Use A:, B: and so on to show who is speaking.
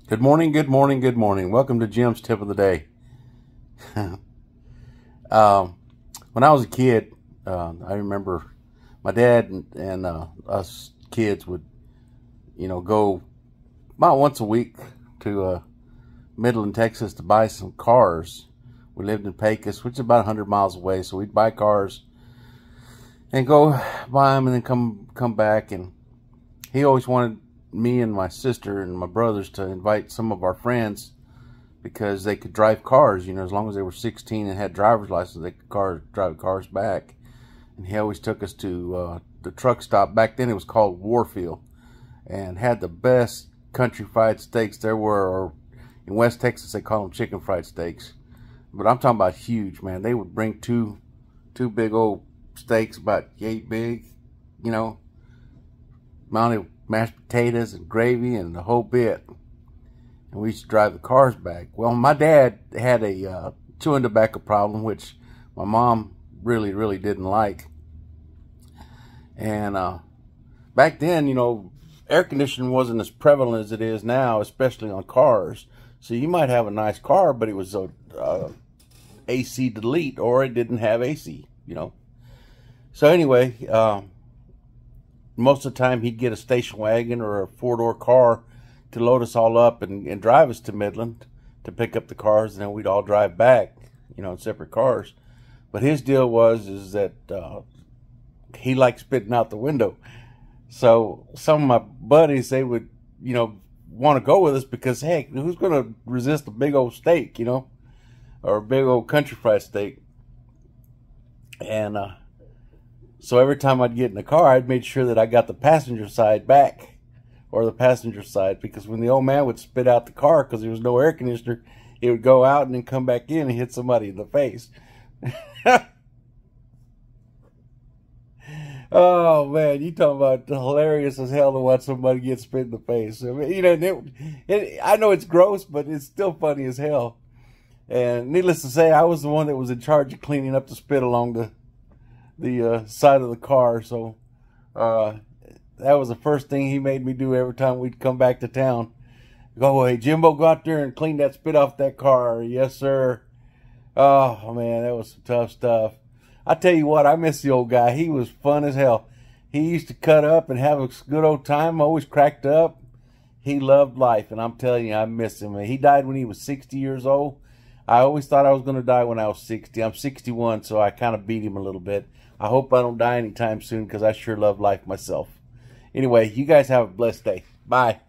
A: Good morning, good morning, good morning. Welcome to Jim's Tip of the Day. When I was a kid, I remember my dad and us kids would, go about once a week to Midland, Texas to buy some cars. We lived in Pecos, which is about 100 miles away, so we'd buy cars and go buy them and then come back. And he always wanted me and my sister and my brothers to invite some of our friends because they could drive cars, as long as they were 16 and had driver's license, they could drive cars back. And he always took us to the truck stop. Back then it was called Warfield, and had the best country fried steaks there were, or in West Texas they call them chicken fried steaks. But I'm talking about huge, man. They would bring two big old steaks about yay big, mounted mashed potatoes and gravy and the whole bit. And we used to drive the cars back. Well, my dad had a chewing tobacco problem, which my mom really didn't like. And back then, air conditioning wasn't as prevalent as it is now, especially on cars. So you might have a nice car, but it was a AC delete, or it didn't have AC, So anyway, most of the time he'd get a station wagon or a four-door car to load us all up and drive us to Midland to pick up the cars, and then we'd all drive back, in separate cars. But his deal is that he liked spitting out the window. So some of my buddies, they would, want to go with us because, heck, who's going to resist a big old steak, or a big old country fried steak? And so every time I'd get in the car, I'd make sure that I got the passenger side back, or the passenger side, because when the old man would spit out the car because there was no air conditioner, it would go out and then come back in and hit somebody in the face. Oh man, you talking about hilarious as hell to watch somebody get spit in the face. I mean, I know it's gross, but it's still funny as hell. And needless to say, I was the one that was in charge of cleaning up the spit along the side of the car. So that was the first thing he made me do every time we'd come back to town. Go, hey, Jimbo, go out there and clean that spit off that car. Yes, sir. Oh, man, that was some tough stuff. I tell you what, I miss the old guy. He was fun as hell. He used to cut up and have a good old time, always cracked up. He loved life, and I'm telling you, I miss him. He died when he was 60 years old. I always thought I was going to die when I was 60. I'm 61, so I kind of beat him a little bit. I hope I don't die anytime soon because I sure love life myself. Anyway, you guys have a blessed day. Bye.